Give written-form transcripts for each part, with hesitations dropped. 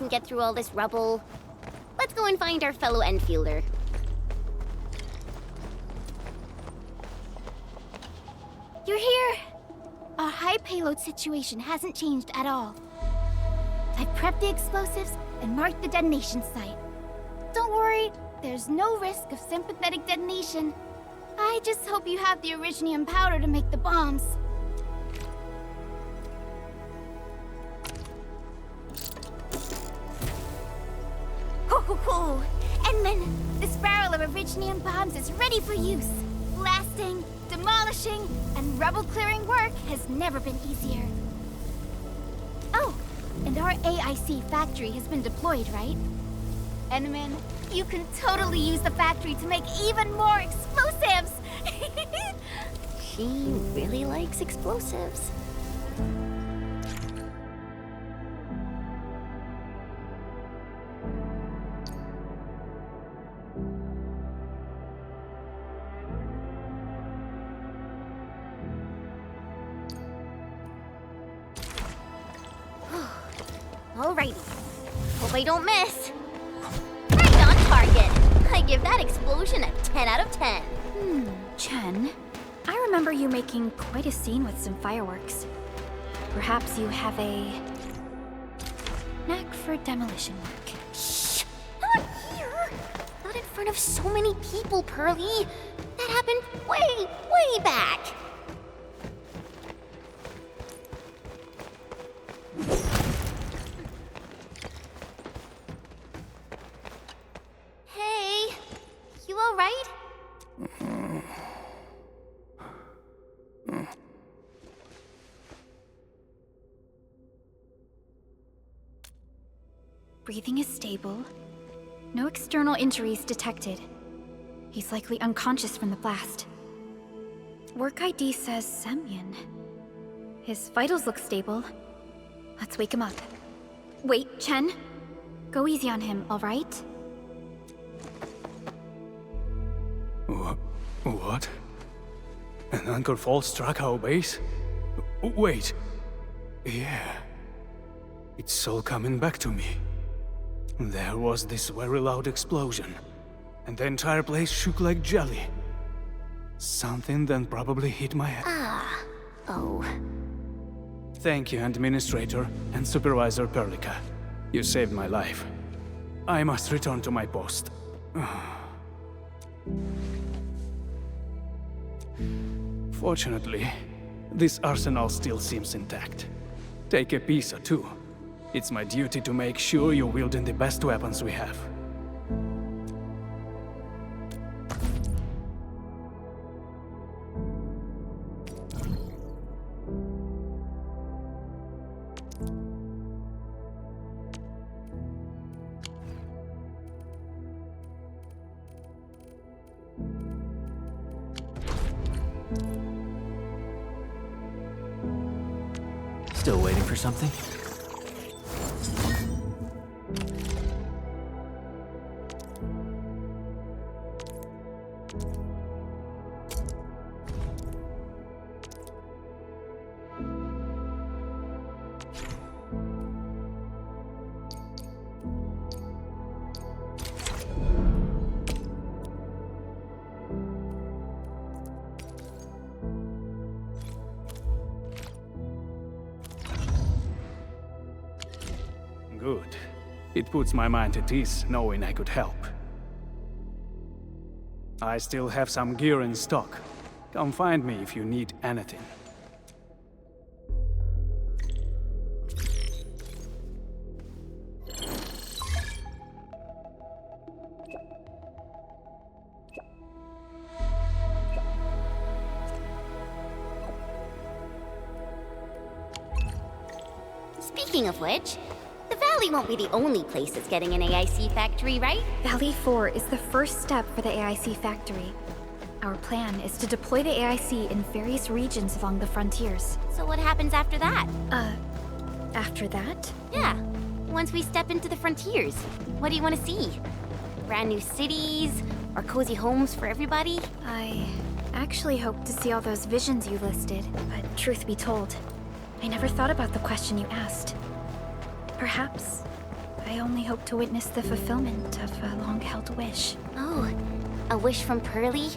can get through all this rubble. Let's go and find our fellow Endfielder. You're here! Our high payload situation hasn't changed at all. I've prepped the explosives and marked the detonation site. Don't worry, there's no risk of sympathetic detonation. I just hope you have the Originium powder to make the bombs. Ho ho ho! Endman, this barrel of Originium bombs is ready for use. Blasting, demolishing, and rubble-clearing work has never been easier. Oh, and our AIC factory has been deployed, right? Endman, you can totally use the factory to make even more explosives! She really likes explosives. Alrighty. Hope I don't miss. Right on target. I give that explosion a 10 out of 10. Chen, I remember you making quite a scene with some fireworks. Perhaps you have a knack for demolition work. Shh! Not here! Not in front of so many people, Pearly. That happened way back. Hey, you all right? Breathing is stable. No external injuries detected. He's likely unconscious from the blast. Work ID says Semyon. His vitals look stable. Let's wake him up. Wait, Chen. Go easy on him, all right? What? An Anchor Fall struck our base? Wait. Yeah. It's all coming back to me. There was this very loud explosion, and the entire place shook like jelly. Something then probably hit my head. Oh. Thank you, Administrator and Supervisor Perlica. You saved my life. I must return to my post. Fortunately, this arsenal still seems intact. Take a piece or two. It's my duty to make sure you're wielding the best weapons we have. Still waiting for something? Good. It puts my mind at ease knowing I could help. I still have some gear in stock. Come find me if you need anything. Speaking of which, the Valley won't be the only place that's getting an AIC factory, right? Valley 4 is the first step for the AIC factory. Our plan is to deploy the AIC in various regions along the frontiers. So what happens after that? After that? Yeah, once we step into the frontiers, what do you want to see? Brand new cities? Or cozy homes for everybody? I actually hope to see all those visions you listed, but truth be told, I never thought about the question you asked. Perhaps I only hope to witness the fulfillment of a long-held wish. Oh, a wish from Pearly?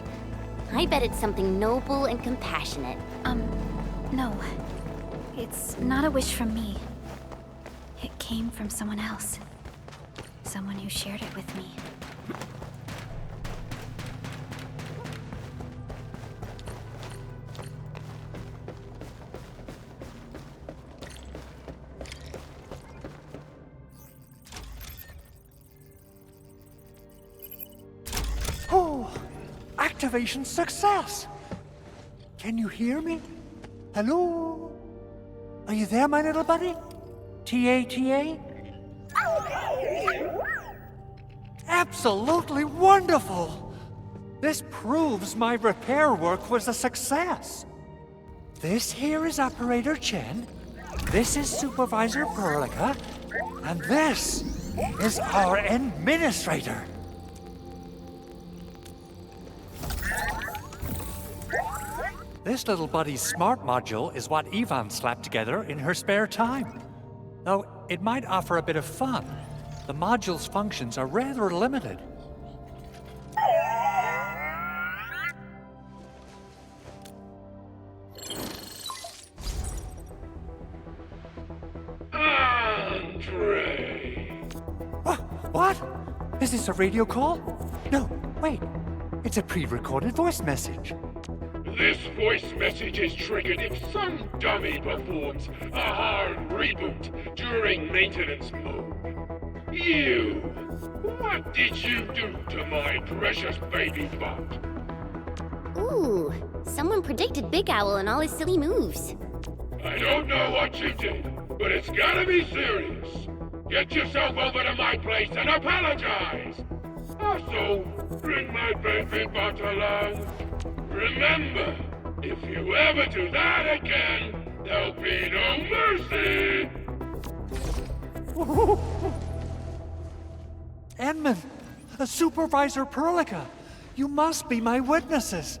I bet it's something noble and compassionate. No. It's not a wish from me. It came from someone else. Someone who shared it with me. Oh, activation success! Can you hear me? Hello? Are you there, my little buddy? T-A-T-A? Absolutely wonderful! This proves my repair work was a success. This here is Operator Chen, this is Supervisor Perlica, and this is our Administrator. This little buddy's smart module is what Yvonne slapped together in her spare time. Though it might offer a bit of fun, the module's functions are rather limited. Andre! What? Is this a radio call? No, wait. It's a pre-recorded voice message. This voice message is triggered if some dummy performs a hard reboot during maintenance mode. You! What did you do to my precious baby bot? Ooh, someone predicted Big Owl and all his silly moves. I don't know what you did, but it's gotta be serious. Get yourself over to my place and apologize! Also, bring my baby bot along. Remember, if you ever do that again, there'll be no mercy! Edmund, Supervisor Perlica, you must be my witnesses.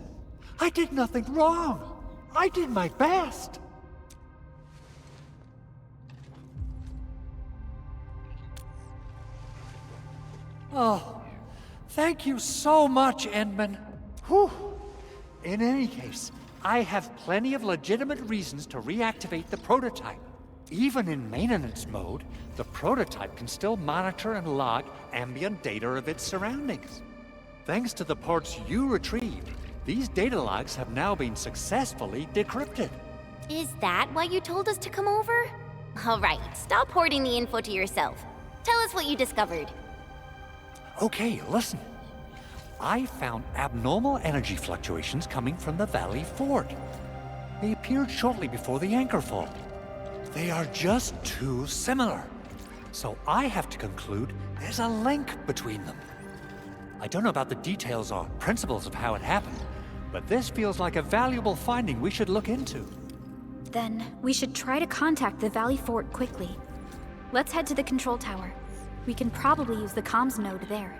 I did nothing wrong. I did my best. Oh, thank you so much, Edmund. Whew. In any case, I have plenty of legitimate reasons to reactivate the prototype. Even in maintenance mode, the prototype can still monitor and log ambient data of its surroundings. Thanks to the parts you retrieved, these data logs have now been successfully decrypted. Is that why you told us to come over? All right, stop hoarding the info to yourself. Tell us what you discovered. Okay, listen. I found abnormal energy fluctuations coming from the Valley Fort. They appeared shortly before the anchor fall. They are just too similar. So I have to conclude there's a link between them. I don't know about the details or principles of how it happened, but this feels like a valuable finding we should look into. Then we should try to contact the Valley Fort quickly. Let's head to the control tower. We can probably use the comms node there.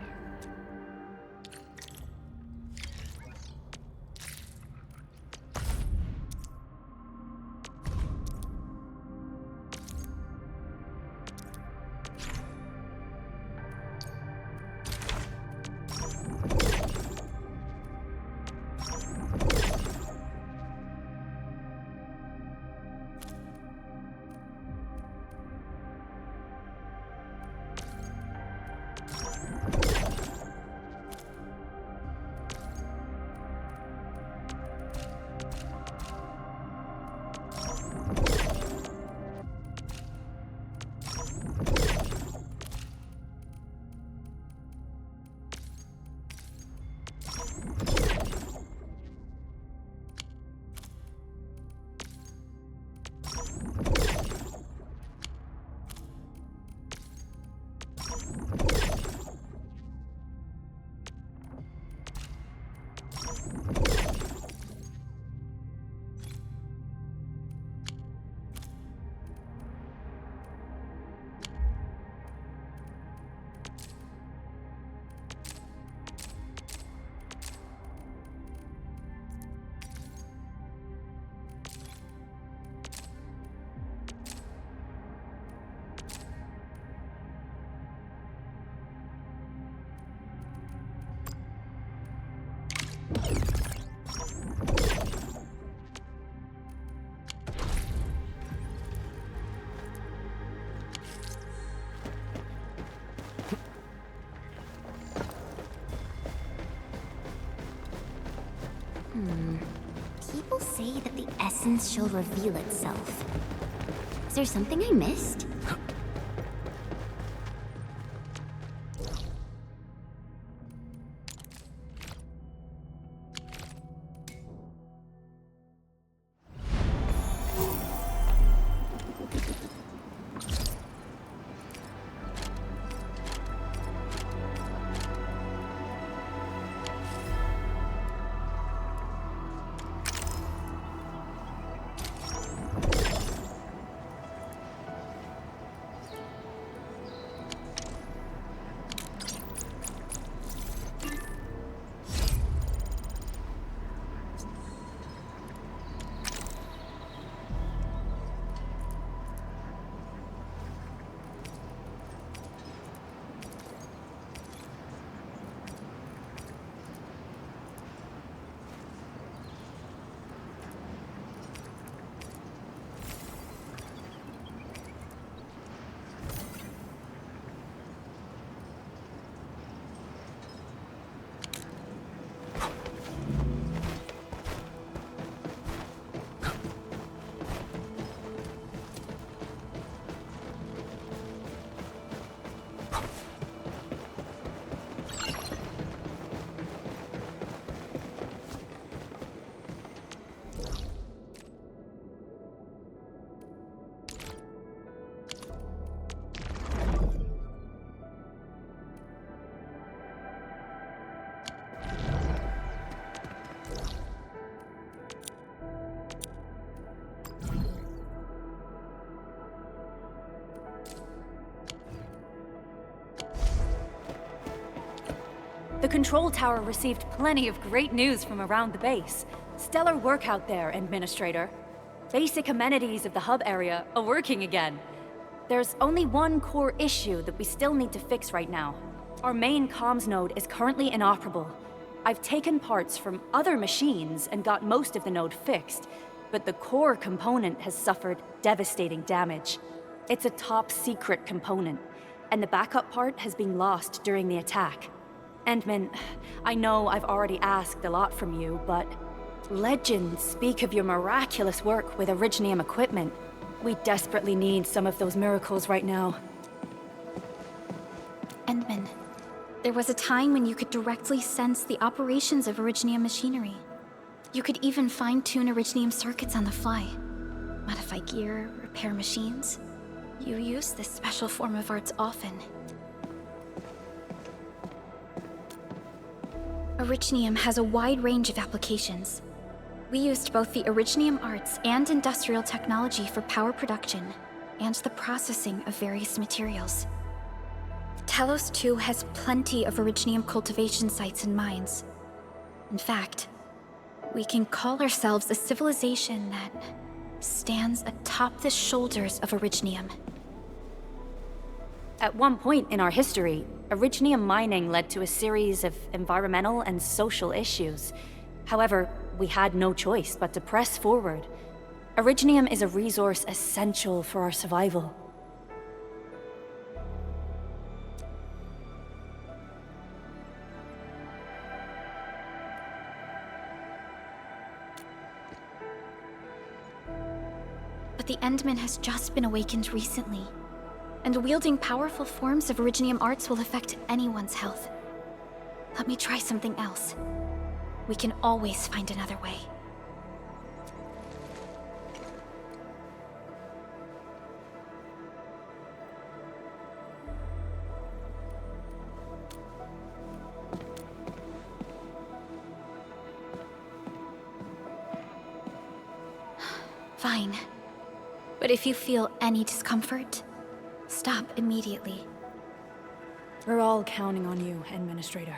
people say that the essence shall reveal itself. Is there something I missed? The control tower received plenty of great news from around the base. Stellar work out there, Administrator. Basic amenities of the hub area are working again. There's only one core issue that we still need to fix right now. Our main comms node is currently inoperable. I've taken parts from other machines and got most of the node fixed, but the core component has suffered devastating damage. It's a top-secret component, and the backup part has been lost during the attack. Endman, I know I've already asked a lot from you, but legends speak of your miraculous work with Originium equipment. We desperately need some of those miracles right now. Endman, there was a time when you could directly sense the operations of Originium machinery. You could even fine-tune Originium circuits on the fly. Modify gear, repair machines. You use this special form of arts often. Originium has a wide range of applications. We used both the Originium arts and industrial technology for power production and the processing of various materials. Telos 2 has plenty of Originium cultivation sites and mines. In fact, we can call ourselves a civilization that stands atop the shoulders of Originium. At one point in our history, Originium mining led to a series of environmental and social issues. However, we had no choice but to press forward. Originium is a resource essential for our survival. But the Endman has just been awakened recently, and wielding powerful forms of Originium arts will affect anyone's health. Let me try something else. We can always find another way. Fine. But if you feel any discomfort, stop immediately. We're all counting on you, Administrator.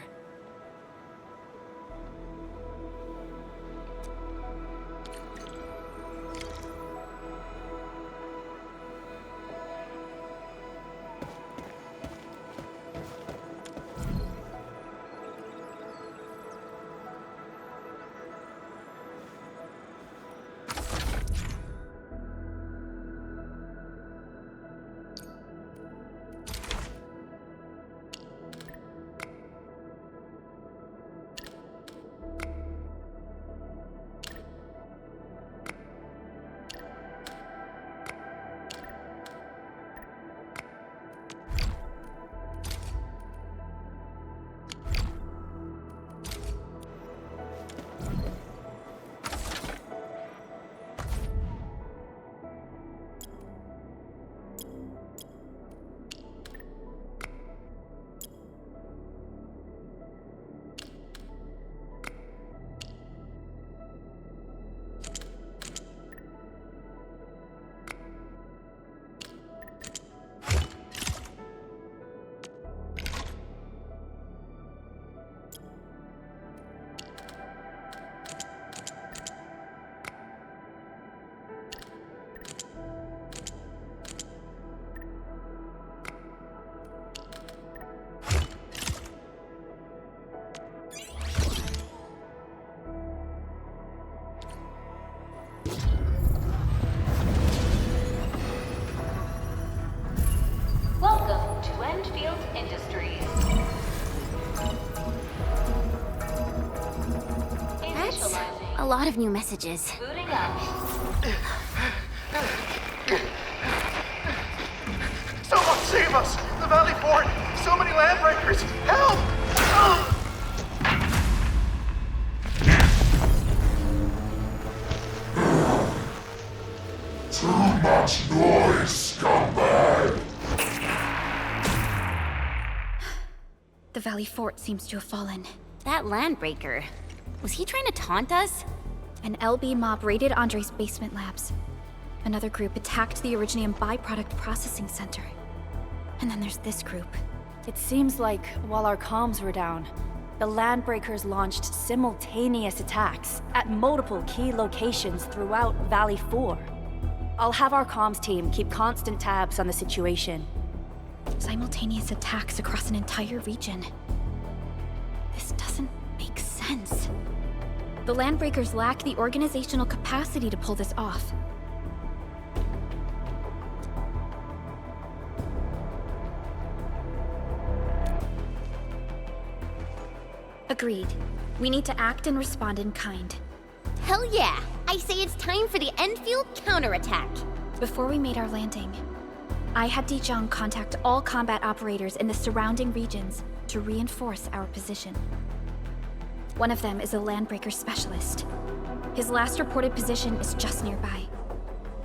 lot of new messages. Booting up. Someone save us! The Valley Fort! So many landbreakers! Help! Too much noise, scumbag! The Valley Fort seems to have fallen. That landbreaker. Was he trying to taunt us? An LB mob raided Andre's basement labs. Another group attacked the Originium byproduct processing center. And then there's this group. It seems like while our comms were down, the Landbreakers launched simultaneous attacks at multiple key locations throughout Valley 4. I'll have our comms team keep constant tabs on the situation. Simultaneous attacks across an entire region. This doesn't make sense. The Landbreakers lack the organizational capacity to pull this off. Agreed. We need to act and respond in kind. Hell yeah! I say it's time for the Endfield counterattack. Before we made our landing, I had Dijong contact all combat operators in the surrounding regions to reinforce our position. One of them is a Landbreaker specialist. His last reported position is just nearby.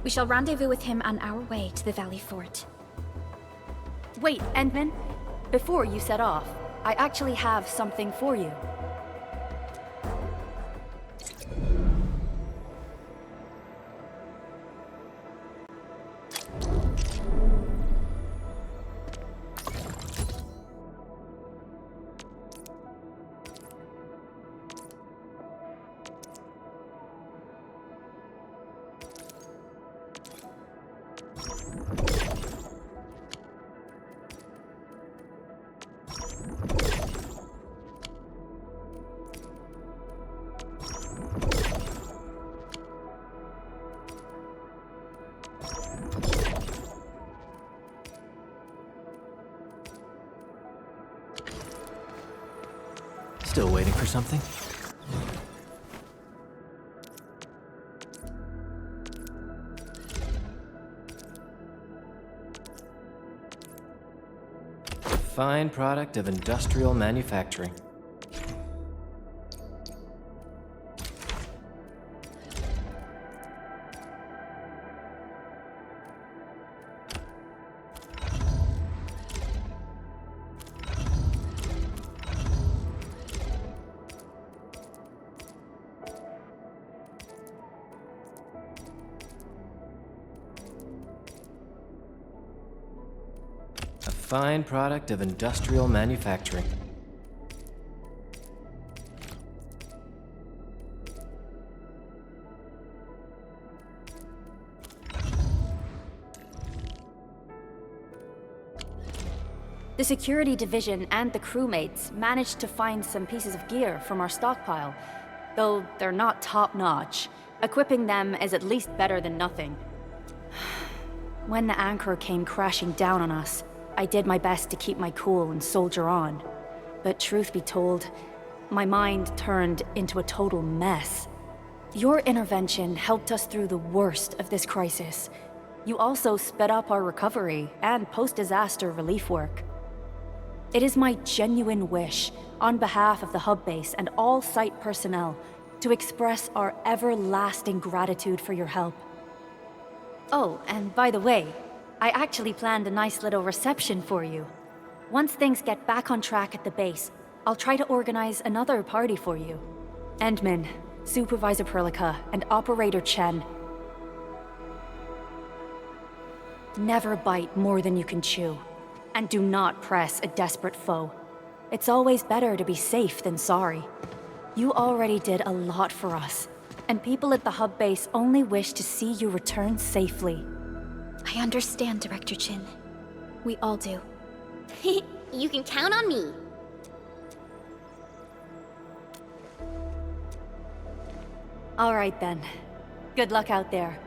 We shall rendezvous with him on our way to the Valley Fort. Wait, Endman. Before you set off, I actually have something for you. Still waiting for something? Fine product of industrial manufacturing. Fine product of industrial manufacturing. The security division and the crewmates managed to find some pieces of gear from our stockpile, though they're not top-notch. Equipping them is at least better than nothing. When the anchor came crashing down on us, I did my best to keep my cool and soldier on. But truth be told, my mind turned into a total mess. Your intervention helped us through the worst of this crisis. You also sped up our recovery and post-disaster relief work. It is my genuine wish, on behalf of the hub base and all site personnel, to express our everlasting gratitude for your help. Oh, and by the way, I actually planned a nice little reception for you. Once things get back on track at the base, I'll try to organize another party for you. Endman, Supervisor Perlica, and Operator Chen. Never bite more than you can chew. And do not press a desperate foe. It's always better to be safe than sorry. You already did a lot for us, and people at the hub base only wish to see you return safely. I understand, Director Chin. We all do. You can count on me. All right then. Good luck out there.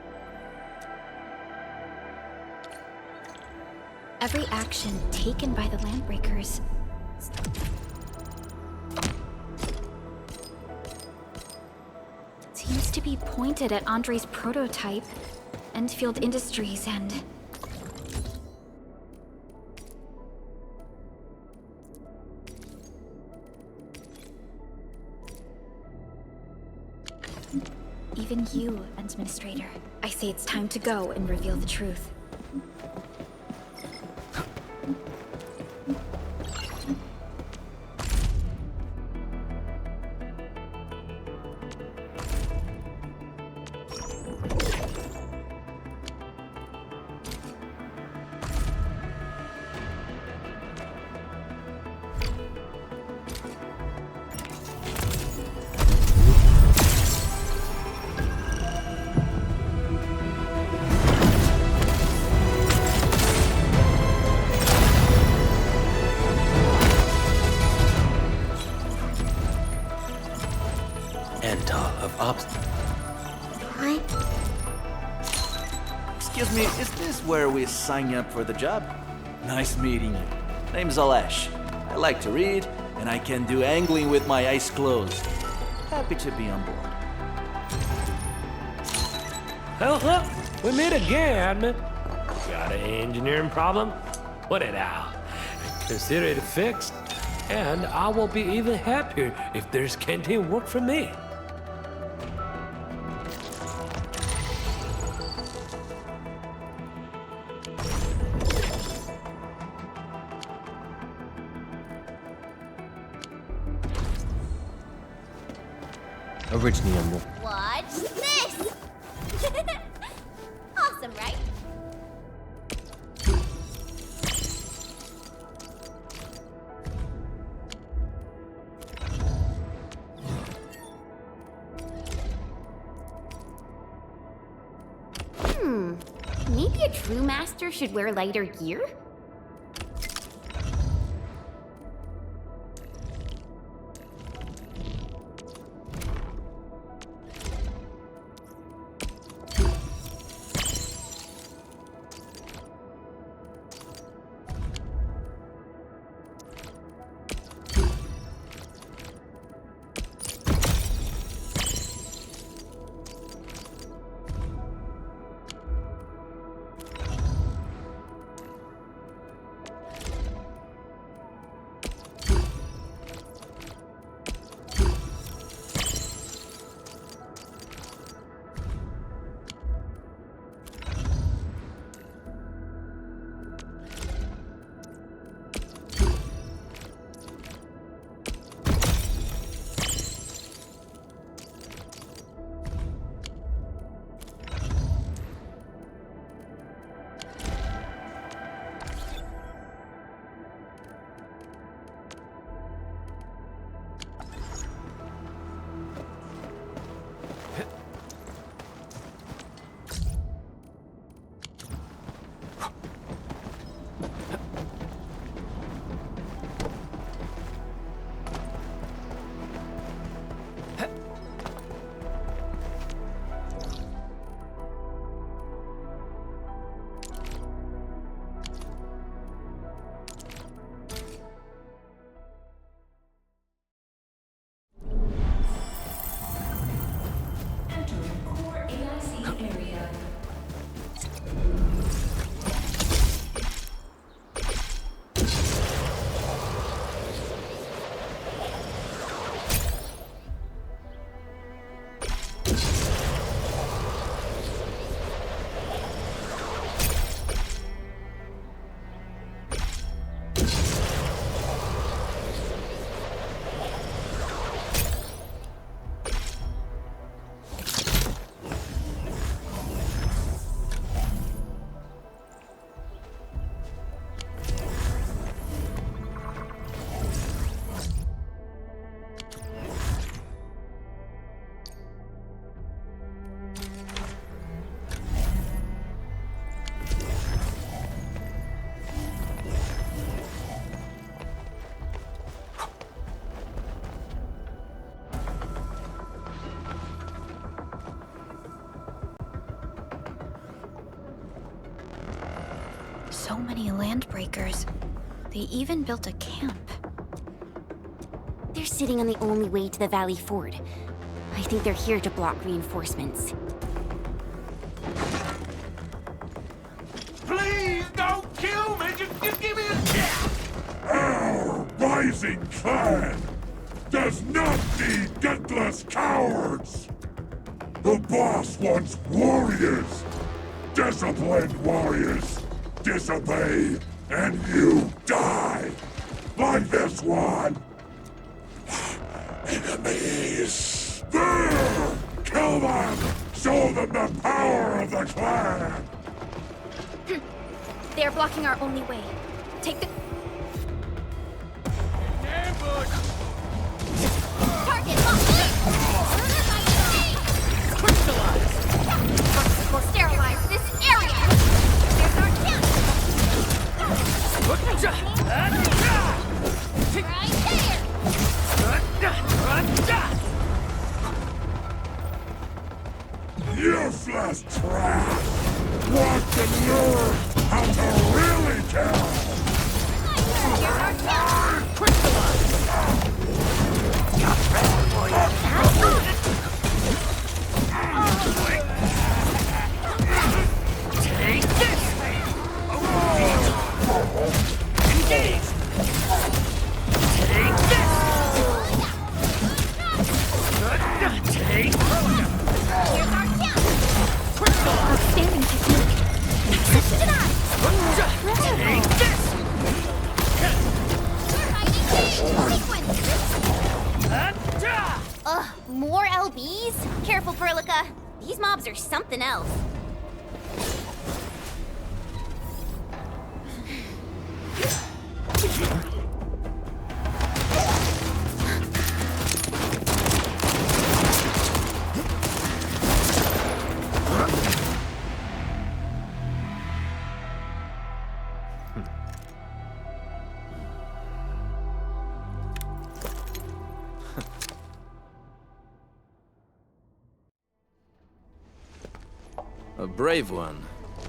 Every action taken by the Landbreakers Seems to be pointed at Andre's prototype, Endfield Industries, and... Even you, Administrator. I say it's time to go and reveal the truth. Excuse me, is this where we sign up for the job? Nice meeting you. Name's Alesh. I like to read, and I can do angling with my eyes closed. Happy to be on board. Well, we meet again. Got an engineering problem? Put it out. Consider it fixed, and I will be even happier if there's canteen work for me. Originium. Watch this! Awesome, right? Maybe a true master should wear lighter gear? So many landbreakers. They even built a camp. They're sitting on the only way to the Valley Ford. I think they're here to block reinforcements. Please don't kill me! Just give me a chance! Our rising clan does not need gutless cowards! The boss wants warriors! Disciplined warriors! Disobey, and you die! Like this one! Enemies! There! Kill them! Show them the power of the clan! They're blocking our only way. Take the... Target locked! Crystallize! We'll sterilize this area! There's our chance! Right there! Useless trash! Watch and learn how to really kill! Here's our chance! Crystallize! Got ready for you! Take this! Engage! Take this! Take... Here's our chance! Outstanding technique. Take this! Ugh, more LBs? Careful, Perlica. These mobs are something else. A brave one.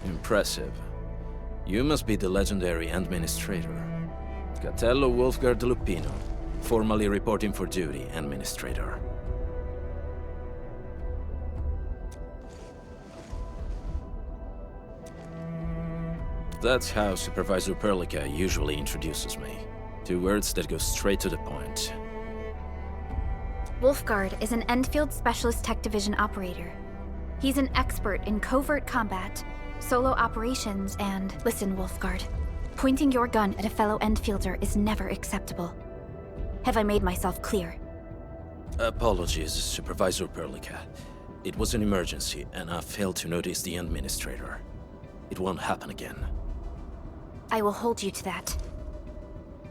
Impressive. You must be the legendary Administrator. Catello Wolfgard Lupino, formally reporting for duty, Administrator. That's how Supervisor Perlica usually introduces me. 2 words that go straight to the point. Wolfgard is an Endfield Specialist Tech Division operator. He's an expert in covert combat, solo operations, and... Listen, Wolfgard. Pointing your gun at a fellow Endfielder is never acceptable. Have I made myself clear? Apologies, Supervisor Perlica. It was an emergency, and I failed to notice the Administrator. It won't happen again. I will hold you to that.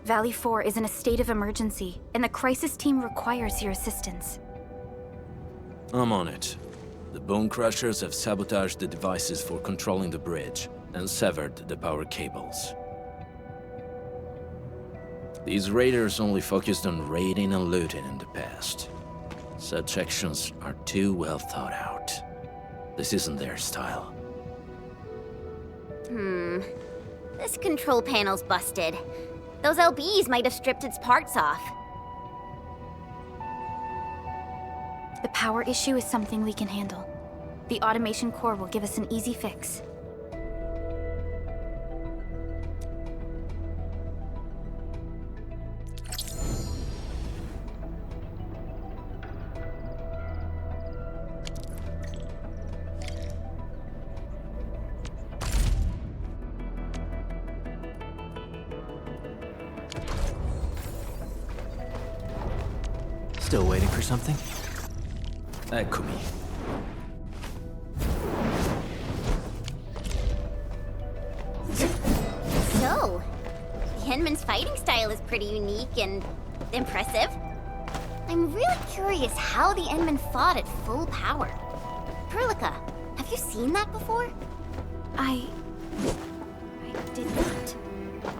Valley 4 is in a state of emergency, and the crisis team requires your assistance. I'm on it. The Bone Crushers have sabotaged the devices for controlling the bridge, and severed the power cables. These raiders only focused on raiding and looting in the past. Such actions are too well thought out. This isn't their style. This control panel's busted. Those LBs might have stripped its parts off. The power issue is something we can handle. The automation core will give us an easy fix. Still waiting for something? Eccomi. So, the Henman's fighting style is pretty unique and impressive. I'm really curious how the Endman fought at full power. Perlica, have you seen that before? I did not. But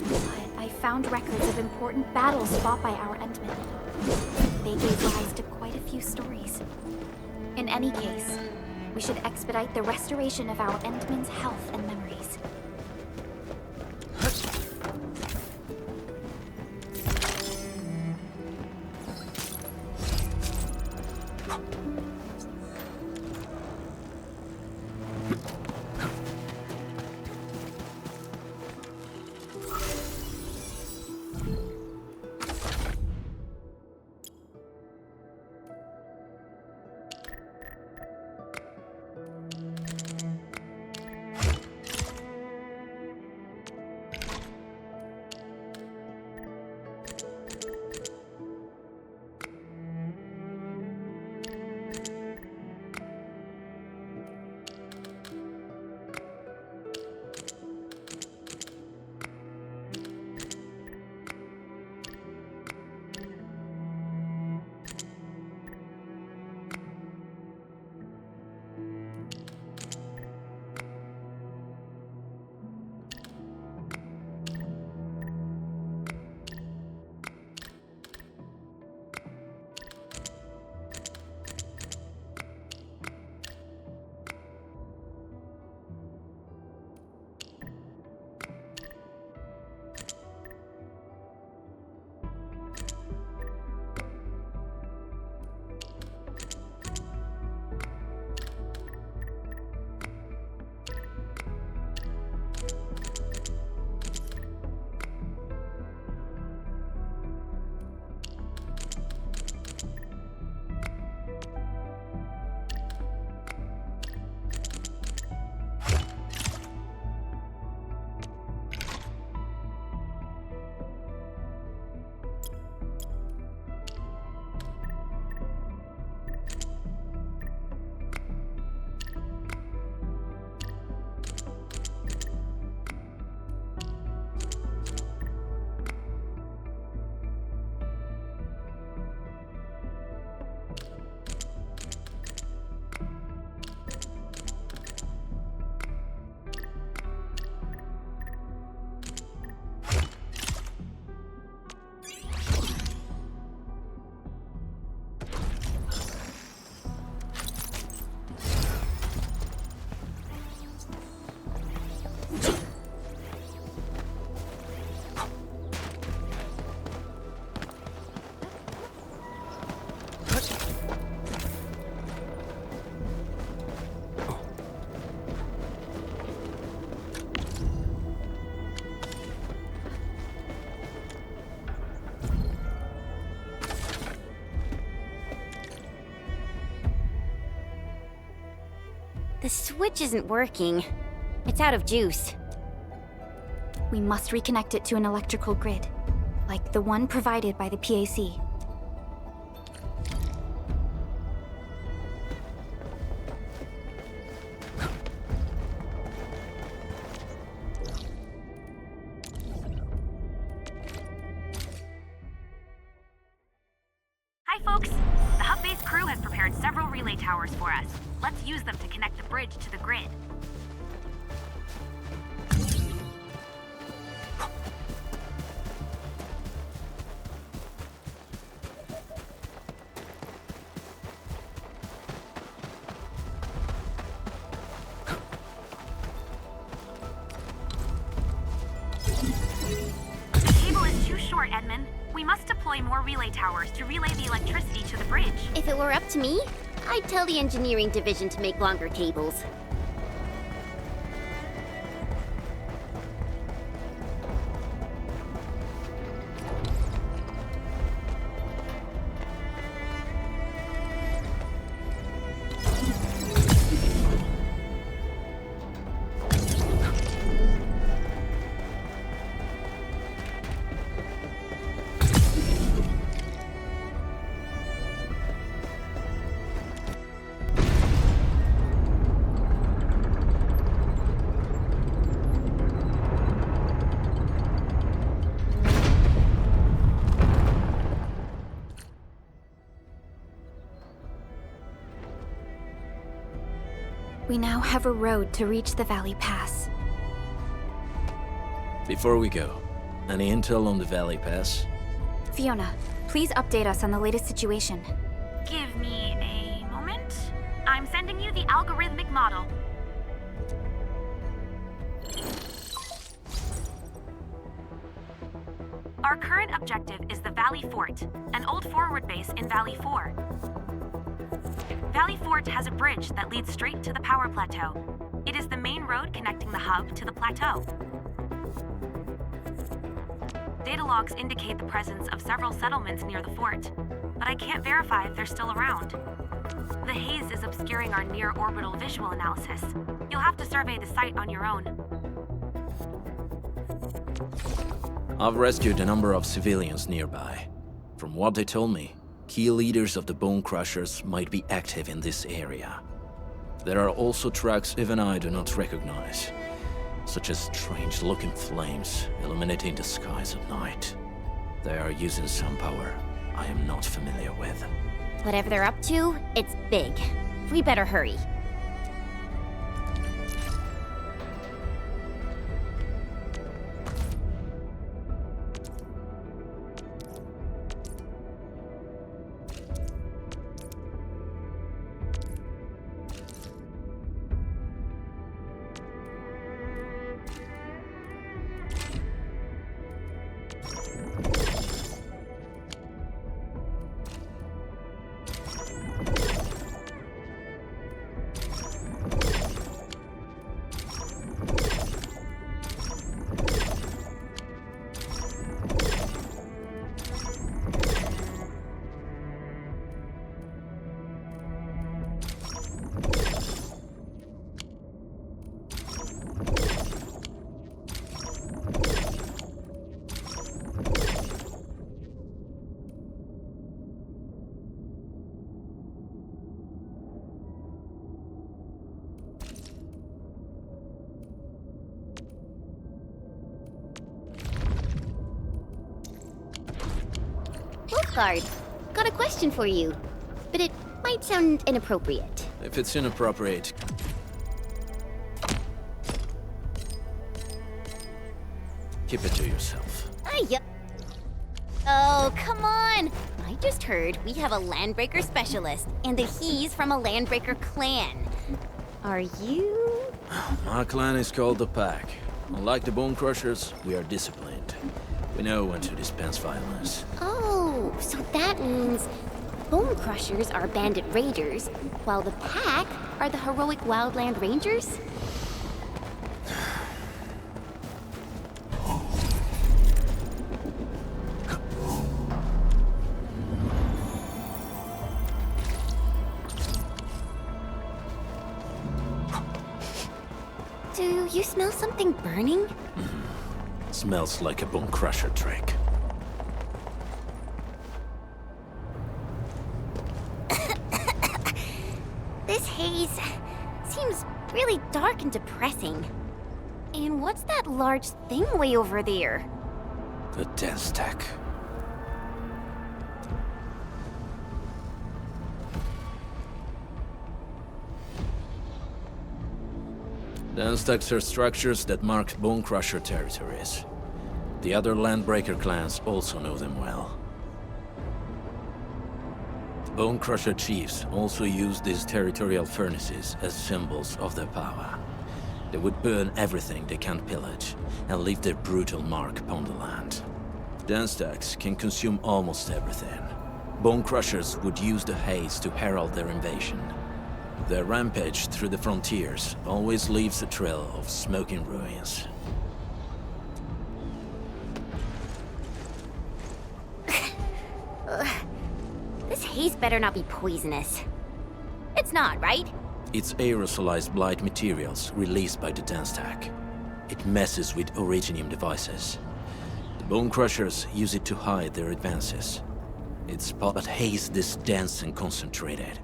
I found records of important battles fought by our Endmen. They gave rise to quite a few stories. In any case, we should expedite the restoration of our Endmen's health and memories. The switch isn't working. It's out of juice. We must reconnect it to an electrical grid, like the one provided by the PAC. Hi, folks! The Hub Base crew has prepared several relay towers for us. Let's use them to connect the bridge to the grid. The cable is too short, Edmund. We must deploy more relay towers to relay the electricity to the bridge. If it were up to me, I'd tell the engineering division to make longer cables. We now have a road to reach the Valley Pass. Before we go, any intel on the Valley Pass? Fiona, please update us on the latest situation. Give me a moment. I'm sending you the algorithmic model. Our current objective is the Valley Fort, an old forward base in Valley 4. Valley Fort has a bridge that leads straight to the power plateau. road connecting the hub to the plateau. Data logs indicate the presence of several settlements near the fort, but I can't verify if they're still around. The haze is obscuring our near-orbital visual analysis. You'll have to survey the site on your own. I've rescued a number of civilians nearby. From what they told me, key leaders of the Bone Crushers might be active in this area. There are also tracks even I do not recognize, such as strange-looking flames illuminating the skies at night. They are using some power I am not familiar with. Whatever they're up to, it's big. We better hurry. Wolfguard, got a question for you, but it might sound inappropriate. If it's inappropriate, keep it to yourself. Oh, come on! I just heard we have a Landbreaker specialist, and that he's from a Landbreaker clan. Are you? My clan is called the Pack. Unlike the Bone Crushers, we are disciplined. We know when to dispense violence. Oh, so that means Bone Crushers are bandit raiders, while the Pack are the heroic Wildland Rangers? Do you smell something burning? Smells like a Bone Crusher trick. This haze seems really dark and depressing. And what's that large thing way over there? The dense tech. Dense techs are structures that mark Bone Crusher territories. The other Landbreaker clans also know them well. Bone Crusher chiefs also use these territorial furnaces as symbols of their power. They would burn everything they can't pillage and leave their brutal mark upon the land. Dense techs can consume almost everything. Bone Crushers would use the haze to herald their invasion. Their rampage through the frontiers always leaves a trail of smoking ruins. This haze better not be poisonous. It's not, right? It's aerosolized blight materials released by the dense tech. It messes with originium devices. The Bone Crushers use it to hide their advances. It's but haze this dense and concentrated.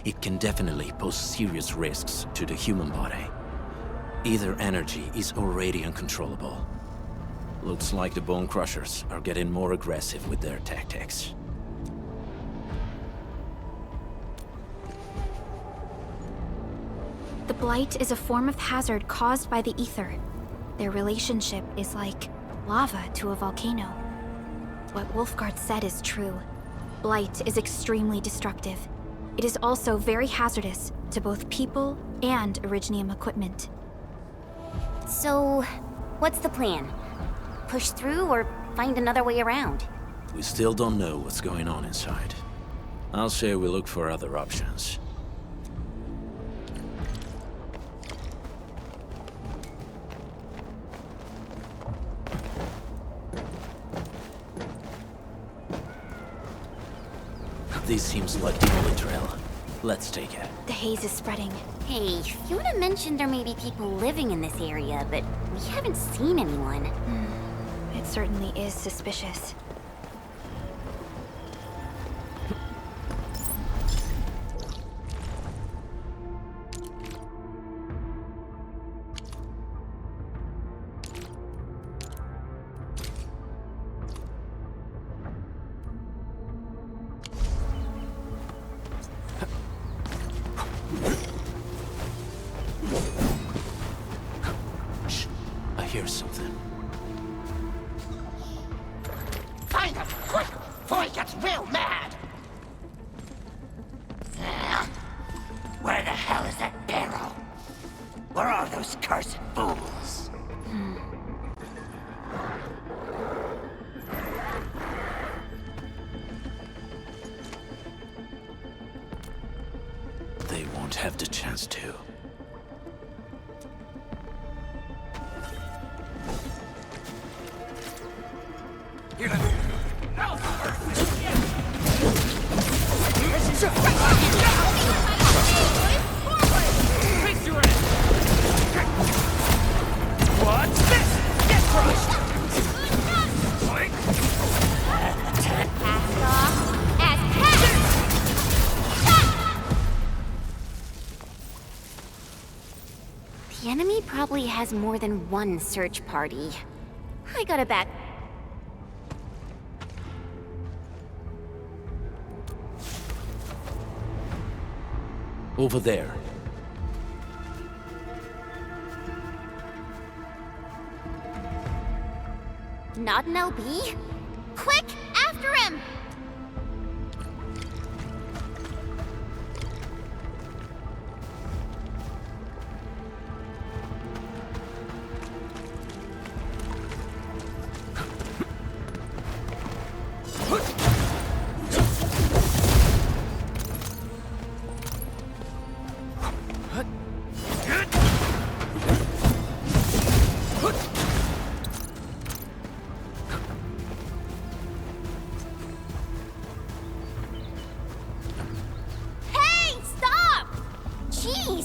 It can definitely pose serious risks to the human body. Either energy is already uncontrollable. Looks like the Bone Crushers are getting more aggressive with their tactics. The blight is a form of hazard caused by the ether. Their relationship is like lava to a volcano. What Wolfguard said is true. Blight is extremely destructive. It is also very hazardous to both people and Originium equipment. So, what's the plan? Push through or find another way around? We still don't know what's going on inside. I'll say we look for other options. This seems like the only trail. Let's take it. The haze is spreading. Hey, Fiona mentioned there may be people living in this area, but we haven't seen anyone. It certainly is suspicious. I hear something. Find him, quick, before he gets real mad! Where the hell is that barrel? Where are those cursed fools? They won't have the chance to. The enemy probably has more than one search party. I gotta back. Over there. Not an LB? Quick, after him!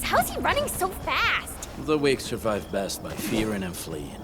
How's he running so fast? The weak survive best by fearing and fleeing.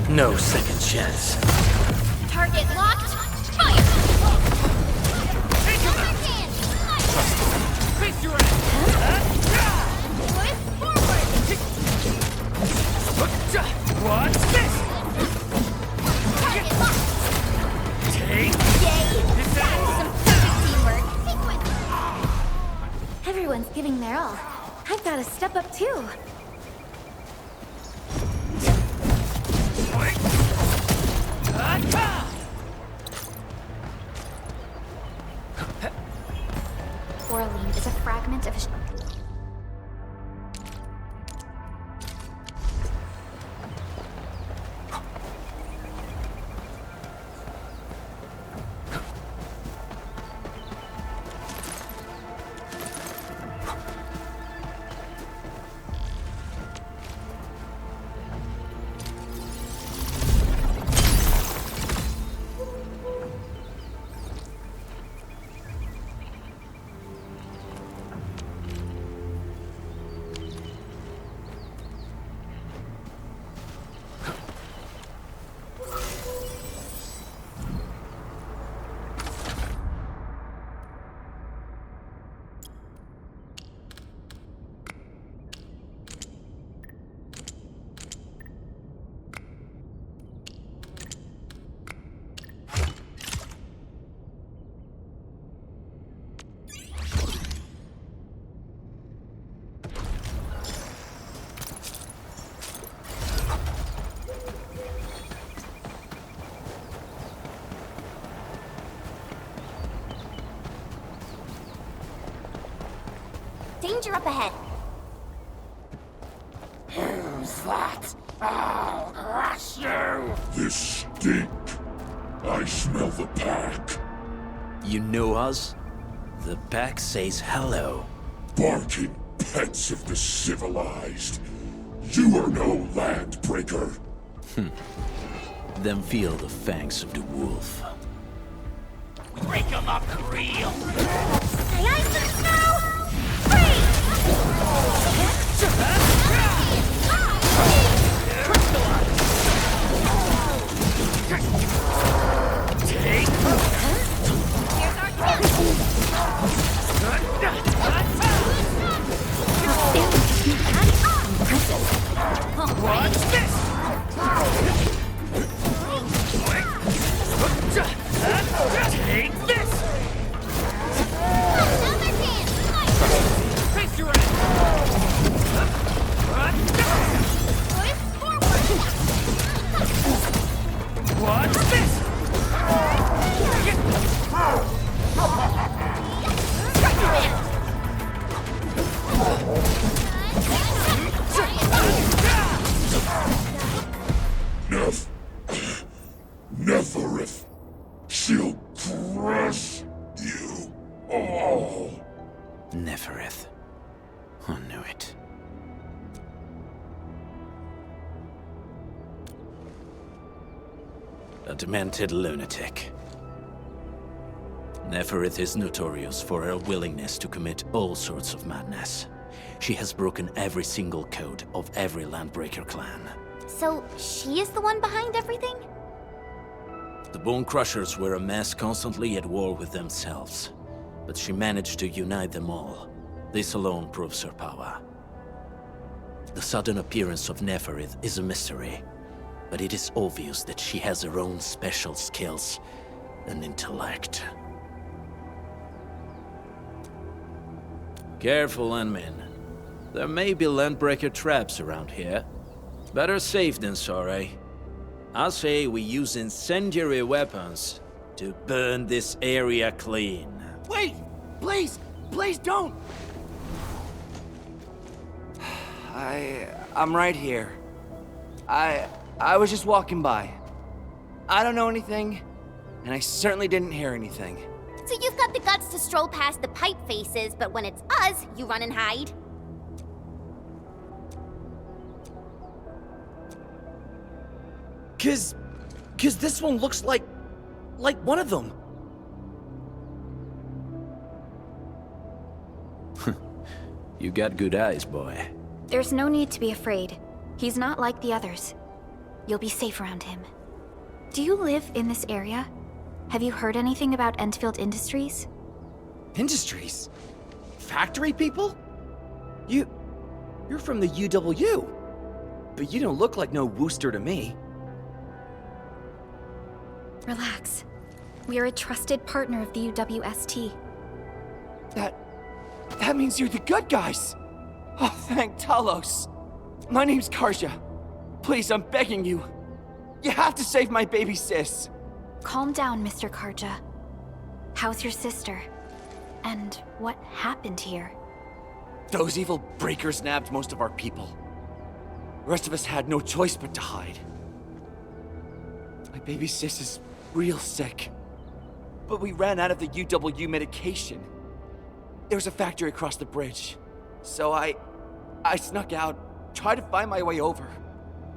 No second chance. Target locked. Fire! Face your ass! Push forward! What's this? Target locked. Take Yay! this out! Some perfect teamwork. Everyone's giving their all. I've got to step up too. Oraline is a fragment of Danger up ahead. Who's that? I'll crush you! This stink. I smell the pack. You know us? The pack says hello. Barking pets of the civilized. You are no landbreaker. Then feel the fangs of the wolf. Break 'em up real! Aye, aye, to the snow! Take! Here's our Watch this! Take this! Face your Watch this! Neferith. She'll crush you all. Neferith. I knew it. A demented lunatic. Neferith is notorious for her willingness to commit all sorts of madness. She has broken every single code of every Landbreaker clan. So, she is the one behind everything? The Bone Crushers were a mess constantly at war with themselves, but she managed to unite them all. This alone proves her power. The sudden appearance of Neferith is a mystery, but it is obvious that she has her own special skills and intellect. Careful, Landmin. There may be Landbreaker traps around here. Better safe than sorry. I say we use incendiary weapons to burn this area clean. Wait! Please! Please don't! I'm right here. I was just walking by. I don't know anything, and I certainly didn't hear anything. So you've got the guts to stroll past the pipe faces, but when it's us, you run and hide? Cause this one looks like one of them. You got good eyes, boy. There's no need to be afraid. He's not like the others. You'll be safe around him. Do you live in this area? Have you heard anything about Endfield Industries? Industries? Factory people? You're from the UW. But you don't look like no Wooster to me. Relax. We are a trusted partner of the UWST. That means you're the good guys! Oh, thank Talos. My name's Karja. Please, I'm begging you. You have to save my baby sis. Calm down, Mr. Karja. How's your sister? And what happened here? Those evil breakers nabbed most of our people. The rest of us had no choice but to hide. My baby sis is real sick. But we ran out of the UW medication. There was a factory across the bridge. So I snuck out, tried to find my way over.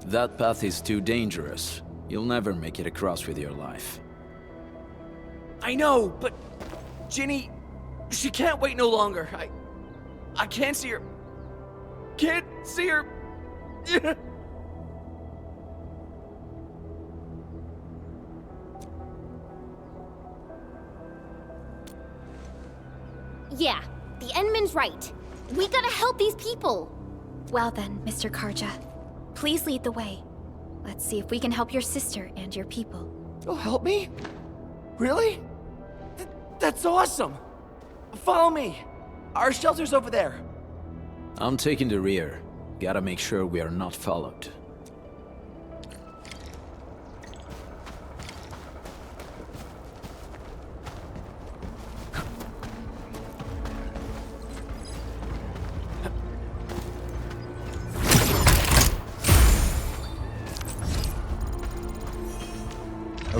That path is too dangerous. You'll never make it across with your life. I know, but Ginny, she can't wait no longer. I can't see her. Can't see her. Yeah, the Endman's right. We gotta help these people. Well then, Mr. Karja. Please lead the way. Let's see if we can help your sister and your people. You'll help me? Really? That's awesome! Follow me! Our shelter's over there. I'm taking the rear. Gotta make sure we are not followed.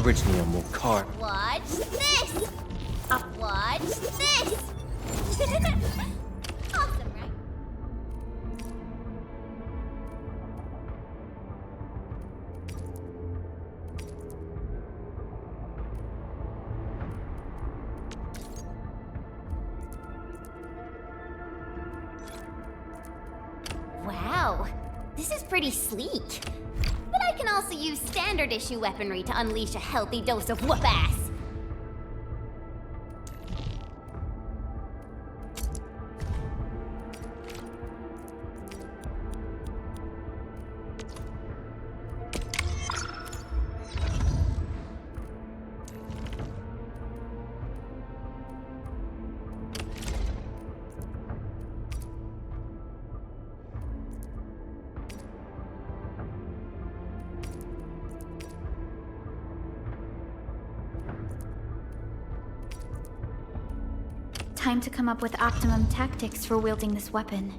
Originium will carve. Watch this! Watch this! Awesome, right? Wow, this is pretty sleek. But I can also use standard issue weaponry to unleash a healthy dose of whoop-ass. Time to come up with optimum tactics for wielding this weapon.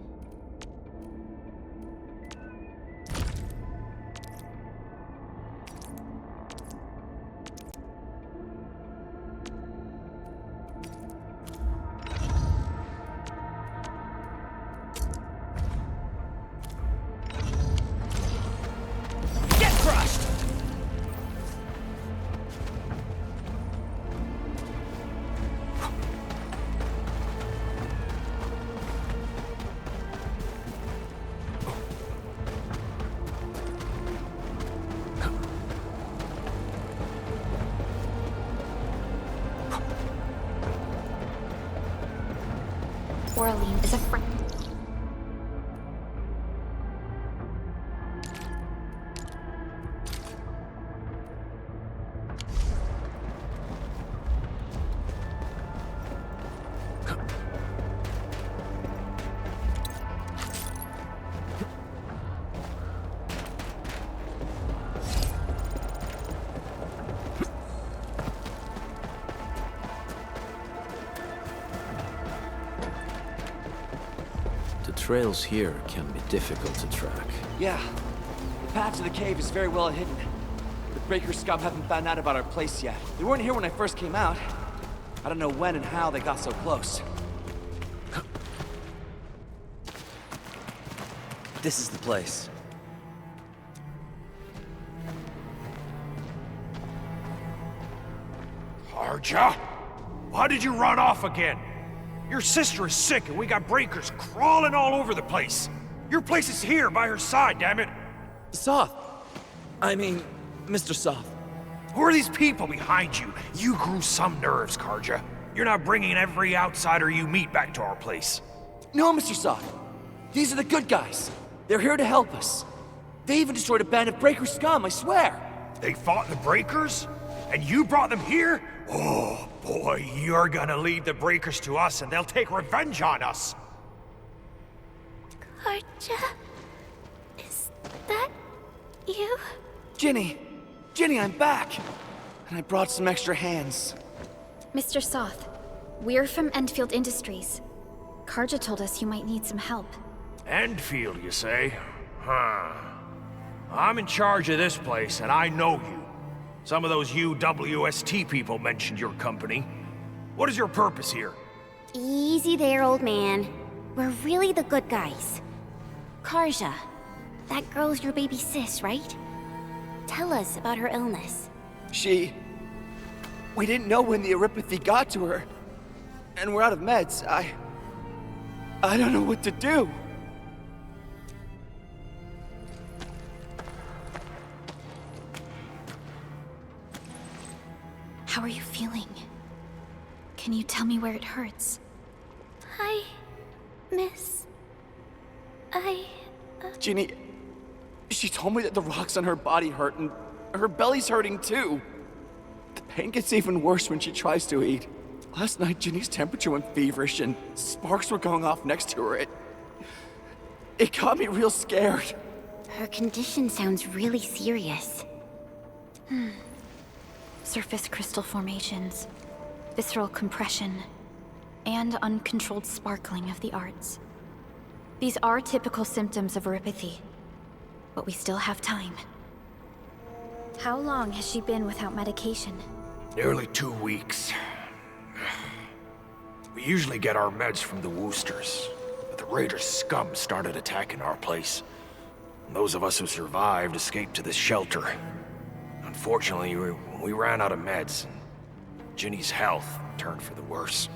Get crushed! Oraline is a friend. The trails here can be difficult to track. Yeah. The path to the cave is very well hidden. The Breaker scum haven't found out about our place yet. They weren't here when I first came out. I don't know when and how they got so close. This is the place. Karja? Why did you run off again? Your sister is sick and we got breakers crawling all over the place. Your place is here by her side, damn it. Soth. I mean, Mr. Soth. Who are these people behind you? You grew some nerves, Karja. You're not bringing every outsider you meet back to our place. No, Mr. Soth. These are the good guys. They're here to help us. They even destroyed a band of Breaker scum, I swear. They fought the breakers? And you brought them here? Oh, boy, you're gonna lead the breakers to us and they'll take revenge on us. Karja? Is that you? Ginny! Ginny, I'm back! And I brought some extra hands. Mr. Soth, we're from Endfield Industries. Karja told us you might need some help. Endfield, you say? Huh. I'm in charge of this place, and I know you. Some of those UWST people mentioned your company. What is your purpose here? Easy there, old man. We're really the good guys. Karja, that girl's your baby sis, right? Tell us about her illness. We didn't know when the erypathy got to her. And we're out of meds. I don't know what to do. How are you feeling? Can you tell me where it hurts? Hi, miss. Ginny, she told me that the rocks on her body hurt and her belly's hurting too. The pain gets even worse when she tries to eat. Last night, Ginny's temperature went feverish and sparks were going off next to her. It got me real scared. Her condition sounds really serious. Surface crystal formations, visceral compression, and uncontrolled sparkling of the arts. These are typical symptoms of erypathy, but we still have time. How long has she been without medication? Nearly 2 weeks. We usually get our meds from the Woosters, but the Raiders' scum started attacking our place. Those of us who survived escaped to this shelter. Unfortunately, we ran out of meds, and Ginny's health turned for the worse.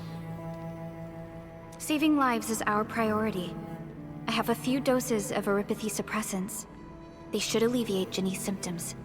Saving lives is our priority. I have a few doses of Eripathy suppressants. They should alleviate Ginny's symptoms.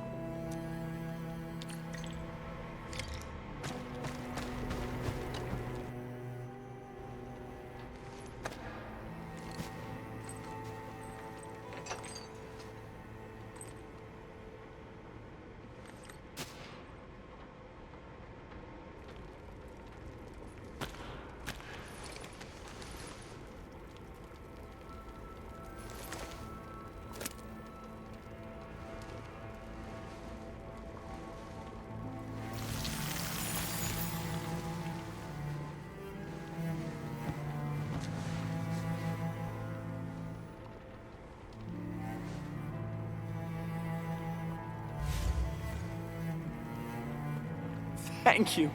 Thank you.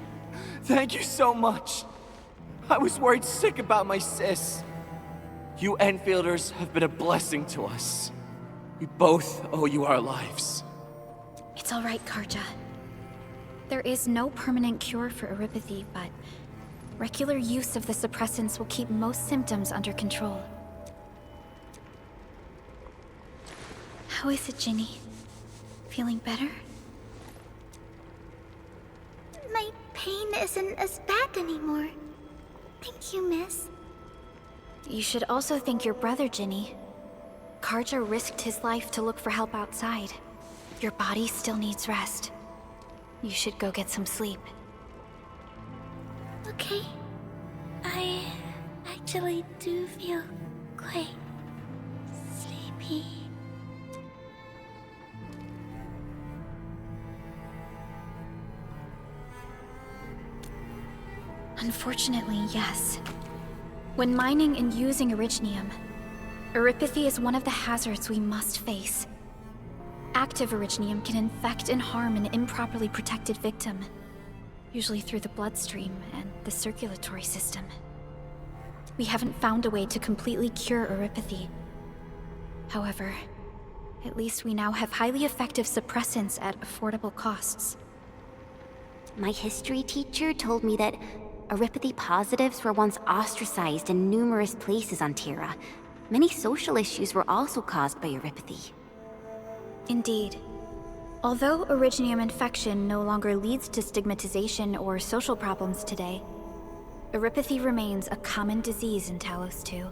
Thank you so much. I was worried sick about my sis. You Enfielders have been a blessing to us. We both owe you our lives. It's all right, Karja. There is no permanent cure for Eripathy, but regular use of the suppressants will keep most symptoms under control. How is it, Ginny? Feeling better? My pain isn't as bad anymore. Thank you, miss. You should also thank your brother, Ginny. Karja risked his life to look for help outside. Your body still needs rest. You should go get some sleep. Okay. I actually do feel quite sleepy. Unfortunately, yes. When mining and using Originium, Eripathy is one of the hazards we must face. Active Originium can infect and harm an improperly protected victim, usually through the bloodstream and the circulatory system. We haven't found a way to completely cure Eripathy. However, at least we now have highly effective suppressants at affordable costs. My history teacher told me that Eripathy positives were once ostracized in numerous places on Terra. Many social issues were also caused by Eripathy. Indeed. Although Originium infection no longer leads to stigmatization or social problems today, Eripathy remains a common disease in Talos 2.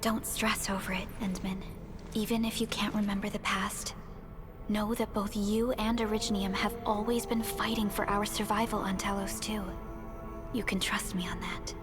Don't stress over it, Endman. Even if you can't remember the past, know that both you and Originium have always been fighting for our survival on Talos 2. You can trust me on that.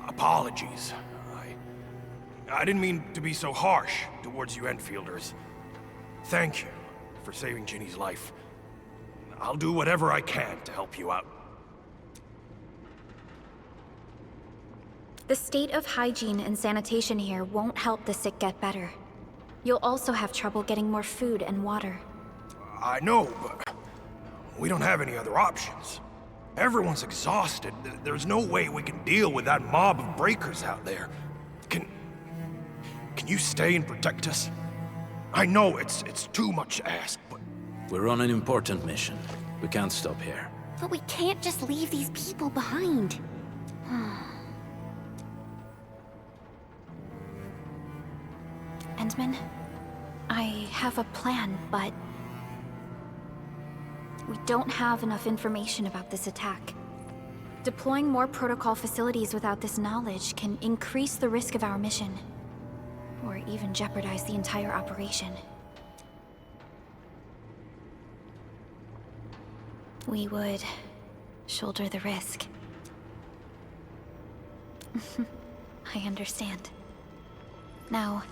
Apologies. I didn't mean to be so harsh towards you Enfielders. Thank you for saving Ginny's life. I'll do whatever I can to help you out. The state of hygiene and sanitation here won't help the sick get better. You'll also have trouble getting more food and water. I know, but we don't have any other options. Everyone's exhausted. There's no way we can deal with that mob of breakers out there. Can you stay and protect us? I know it's too much to ask, but... We're on an important mission. We can't stop here. But we can't just leave these people behind. Endman, I have a plan, but... we don't have enough information about this attack. Deploying more protocol facilities without this knowledge can increase the risk of our mission. or even jeopardize the entire operation. We would shoulder the risk. I understand. Now,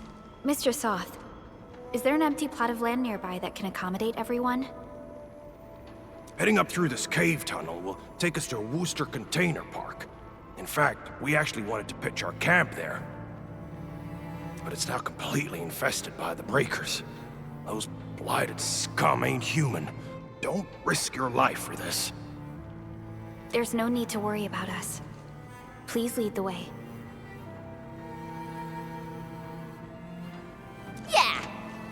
Mr. Soth, is there an empty plot of land nearby that can accommodate everyone? Heading up through this cave tunnel will take us to a Wooster container park. In fact, we actually wanted to pitch our camp there. But it's now completely infested by the Breakers. Those blighted scum ain't human. Don't risk your life for this. There's no need to worry about us. Please lead the way. Yeah!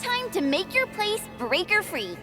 Time to make your place breaker-free.